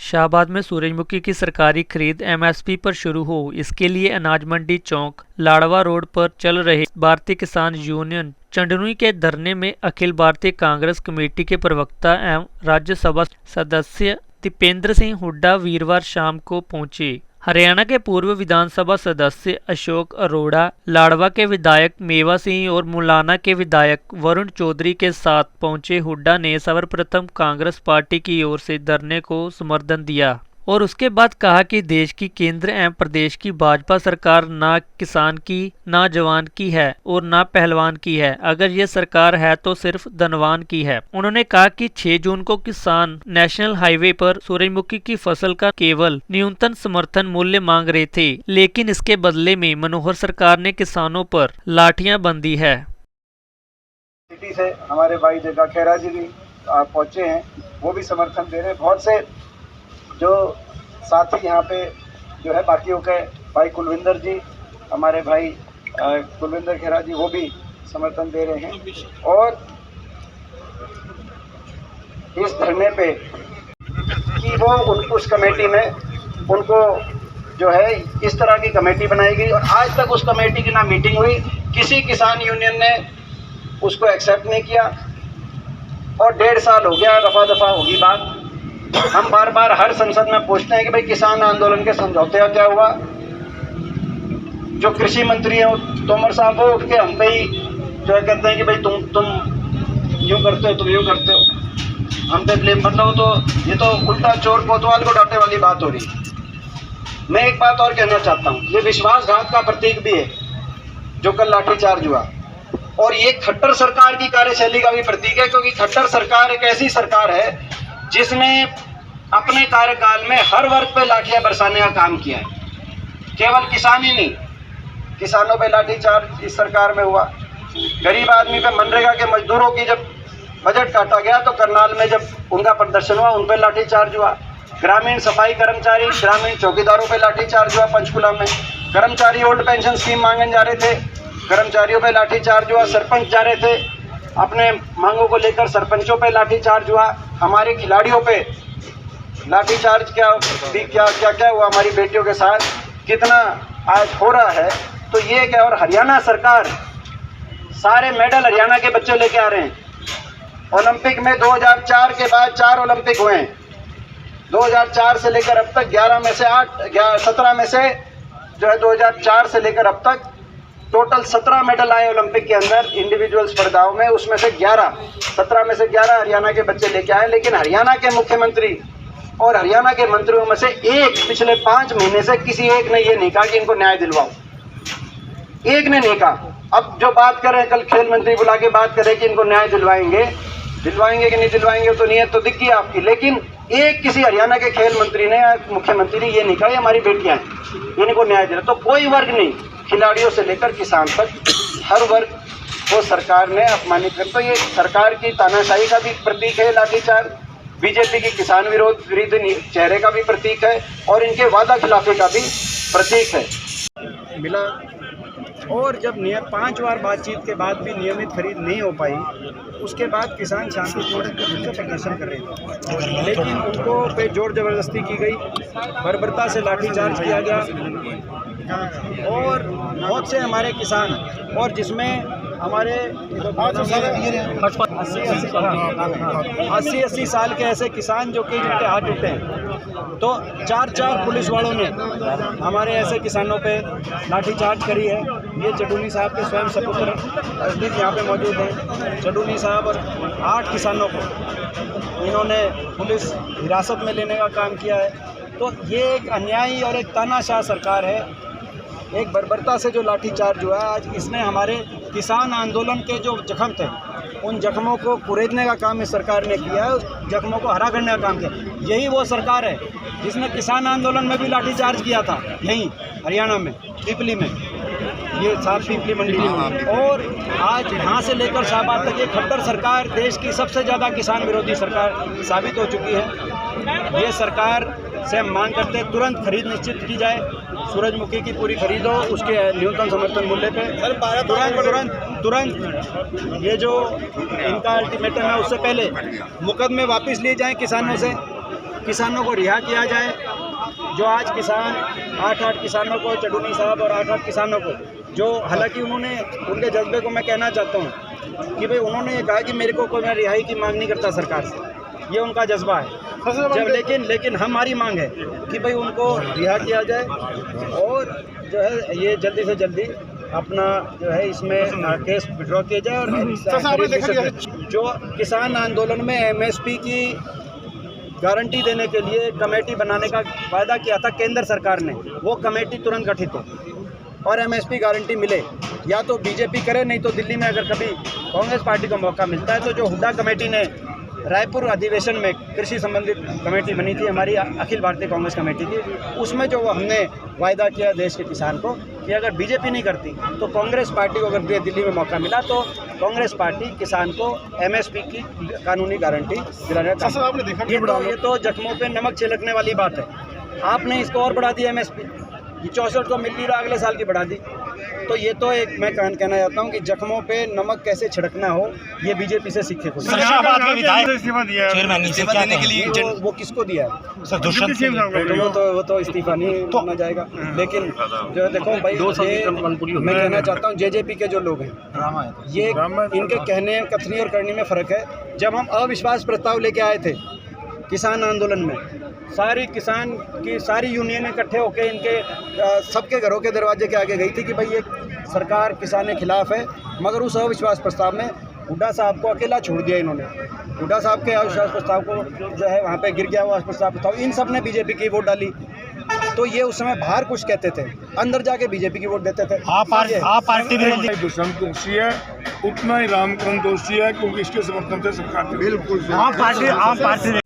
शाहबाद में सूरजमुखी की सरकारी खरीद एमएसपी पर शुरू हो, इसके लिए अनाज मंडी चौक लाडवा रोड पर चल रहे भारतीय किसान यूनियन चंदनुई के धरने में अखिल भारतीय कांग्रेस कमेटी के प्रवक्ता एवं राज्यसभा सदस्य दीपेंद्र सिंह हुड्डा वीरवार शाम को पहुंचे। हरियाणा के पूर्व विधानसभा सदस्य अशोक अरोड़ा, लाडवा के विधायक मेवा सिंह और मुलाना के विधायक वरुण चौधरी के साथ पहुंचे हुड्डा ने सर्वप्रथम कांग्रेस पार्टी की ओर से धरने को समर्थन दिया और उसके बाद कहा कि देश की केंद्र एवं प्रदेश की भाजपा सरकार ना किसान की, ना जवान की है और ना पहलवान की है। अगर ये सरकार है तो सिर्फ धनवान की है। उन्होंने कहा कि 6 जून को किसान नेशनल हाईवे पर सूरजमुखी की फसल का केवल न्यूनतम समर्थन मूल्य मांग रहे थे, लेकिन इसके बदले में मनोहर सरकार ने किसानों पर लाठियां बंधी है। सिटी से हमारे भाई जगा खेरा जी भी पहुंचे हैं, वो भी समर्थन दे रहे हैं। बहुत से जो साथी यहाँ पे जो है बाकियों के भाई कुलविंदर जी, हमारे भाई कुलविंदर खेरा जी, वो भी समर्थन दे रहे हैं। और इस धरने पे कि वो उस कमेटी में उनको जो है इस तरह की कमेटी बनाई गई और आज तक उस कमेटी की ना मीटिंग हुई, किसी किसान यूनियन ने उसको एक्सेप्ट नहीं किया और 1.5 साल हो गया, रफा दफा होगी बात। हम बार बार हर संसद में पूछते हैं कि भाई किसान आंदोलन के समझौते का क्या हुआ। जो कृषि मंत्री हैं तोमर साहब, वो उठ के हम पे ही जो है कहते हैं कि भाई तुम यूँ करते हो, तुम यूँ करते हो, हम पे ब्लेम। मतलब तो ये तो उल्टा चोर कोतवाल को डांटे वाली बात हो रही। मैं एक बात और कहना चाहता हूँ, ये विश्वासघात का प्रतीक भी है जो कल लाठीचार्ज हुआ, और ये खट्टर सरकार की कार्यशैली का भी प्रतीक है, क्योंकि खट्टर सरकार एक ऐसी सरकार है जिसने अपने कार्यकाल में हर वर्ग पे लाठियां बरसाने का काम किया है। केवल किसान ही नहीं, किसानों पे लाठीचार्ज इस सरकार में हुआ। गरीब आदमी पे, मनरेगा के मजदूरों की जब बजट काटा गया तो करनाल में जब उनका प्रदर्शन हुआ, उन पे लाठीचार्ज हुआ। ग्रामीण सफाई कर्मचारी, ग्रामीण चौकीदारों पे लाठीचार्ज हुआ। पंचकुला में कर्मचारी ओल्ड पेंशन स्कीम मांगने जा रहे थे, कर्मचारियों पे लाठीचार्ज हुआ। सरपंच जा रहे थे अपने मांगों को लेकर, सरपंचों पे लाठीचार्ज हुआ। हमारे खिलाड़ियों पे लाठीचार्ज क्या हुआ, हमारी बेटियों के साथ कितना आज हो रहा है। तो ये क्या, और हरियाणा सरकार सारे मेडल हरियाणा के बच्चे लेके आ रहे हैं। ओलंपिक में 2004 के बाद 4 ओलंपिक हुए हैं। 2004 से लेकर अब तक 17 में से जो है 2004 से लेकर अब तक टोटल 17 मेडल आए ओलंपिक के अंदर इंडिविजुअल स्पर्धाओं में। उसमें से 17 में से 11 हरियाणा के बच्चे लेके आए। लेकिन हरियाणा के मुख्यमंत्री और हरियाणा के मंत्रियों में से एक पिछले 5 महीने से किसी एक ने ये नहीं कहा कि इनको न्याय दिलवाओ। एक ने नहीं कहा। अब जो बात कर रहे हैं, कल खेल मंत्री बुला के बात कर रहे हैं कि इनको न्याय दिलवाएंगे कि नहीं दिलवाएंगे, तो नीयत तो दिख गई आपकी। लेकिन एक किसी हरियाणा के खेल मंत्री ने या मुख्यमंत्री ने ये नहीं कहा हमारी बेटियां हैं, इनको न्याय दिला। तो कोई वर्ग नहीं, खिलाड़ियों से लेकर किसान तक हर वर्ग को सरकार ने अपमानित कर। तो ये सरकार की तानाशाही का भी प्रतीक है लाठीचार्ज, बीजेपी की किसान विरोधी चेहरे का भी प्रतीक है और इनके वादा खिलाफी का भी प्रतीक है। मिला और जब 5 बार बातचीत के बाद भी नियमित खरीद नहीं हो पाई, उसके बाद किसान शांतिपूर्ण प्रदर्शन कर रहे थे, लेकिन उनको पे जोर जबरदस्ती की गई, बर्बरता से लाठीचार्ज किया गया और बहुत से हमारे किसान, और जिसमें हमारे 80 साल के ऐसे किसान जो कि जिनके हाथ टूटे हैं, तो 4 पुलिस वालों ने हमारे ऐसे किसानों पे लाठीचार्ज करी है। ये चडूनी साहब के स्वयं सपुत्र अजीत यहाँ पे मौजूद हैं। चडूनी साहब और 8 किसानों को इन्होंने पुलिस हिरासत में लेने का काम किया है। तो ये एक अन्यायी और एक तानाशाह सरकार है। एक बर्बरता से जो लाठीचार्ज हुआ है आज, इसने हमारे किसान आंदोलन के जो जख्म थे उन जख्मों को कुरेदने का काम इस सरकार ने किया है, उस जख्मों को हरा करने का काम किया। यही वो सरकार है जिसने किसान आंदोलन में भी लाठीचार्ज किया था, यहीं हरियाणा में पीपली में, ये साथ पीपली मंडी में। और आज यहाँ से लेकर शाहबाद तक ये खट्टर सरकार देश की सबसे ज़्यादा किसान विरोधी सरकार साबित हो चुकी है। ये सरकार से हम मांग करते हैं तुरंत खरीद निश्चित की जाए, सूरजमुखी की पूरी खरीद हो उसके न्यूनतम समर्थन मूल्य पे तुरंत। ये जो इनका अल्टीमेटम है उससे पहले मुकदमे वापस लिए जाएं किसानों से, किसानों को रिहा किया जाए। जो आज किसान 8 किसानों को, चडूनी साहब और 8 किसानों को, जो हालांकि उन्होंने उनके जज्बे को मैं कहना चाहता हूँ कि भाई उन्होंने ये कहा कि मेरे को कोई मैं रिहाई की मांग नहीं करता सरकार से, ये उनका जज्बा है। जब लेकिन हमारी मांग है कि भाई उनको रिहा किया जाए और जो है ये जल्दी से जल्दी अपना जो है इसमें केस विड्रॉ किया जाए। और जो किसान आंदोलन में एमएसपी की गारंटी देने के लिए कमेटी बनाने का वायदा किया था केंद्र सरकार ने, वो कमेटी तुरंत गठित हो और एमएसपी गारंटी मिले। या तो बीजेपी करे, नहीं तो दिल्ली में अगर कभी कांग्रेस पार्टी को मौका मिलता है तो जो हुड्डा कमेटी ने रायपुर अधिवेशन में कृषि संबंधित कमेटी बनी थी हमारी अखिल भारतीय कांग्रेस कमेटी की, उसमें जो हमने वायदा किया देश के किसान को कि अगर बीजेपी नहीं करती तो कांग्रेस पार्टी को अगर दिल्ली में मौका मिला तो कांग्रेस पार्टी किसान को एमएसपी की कानूनी गारंटी दिलाने का काम। आपने देखा ये तो जख्मों पे नमक छिड़कने वाली बात है। आपने इसको और बढ़ा दी एमएसपी, ये 64 तो मिल नहीं रहा, अगले साल की बढ़ा दी। तो ये तो एक मैं कहना चाहता हूँ कि जख्मों पे नमक कैसे छिड़कना हो ये बीजेपी से सीखे खुद। इस्तीफा देने के लिए वो किसको दिया है सर? दुष्यंत सिंह वो तो इस्तीफा नहीं माना जाएगा। लेकिन जो है देखो भाई, मैं कहना चाहता हूँ जेजेपी के जो लोग हैं ये इनके कहने कथनी और करने में फ़र्क है। जब हम अविश्वास प्रस्ताव लेके आए थे किसान आंदोलन में, सारी किसान की सारी यूनियन इकट्ठे होकर इनके सबके घरों के दरवाजे के आगे गई थी कि भाई ये सरकार किसान के खिलाफ है, मगर उस अविश्वास प्रस्ताव में हुड्डा साहब को अकेला छोड़ दिया इन्होंने। हुड्डा साहब के अविश्वास प्रस्ताव को जो है वहाँ पे गिर गया हुआ प्रस्ताव, इन सब ने बीजेपी की वोट डाली। तो ये उस समय बाहर कुछ कहते थे, अंदर जाके बीजेपी की वोट देते थे। आप पार्टी भी दुष्यंत दोषी है, उतना ही रामकरण दोषी है, क्योंकि इसके समर्थन से सरकार बिल्कुल आप पार्टी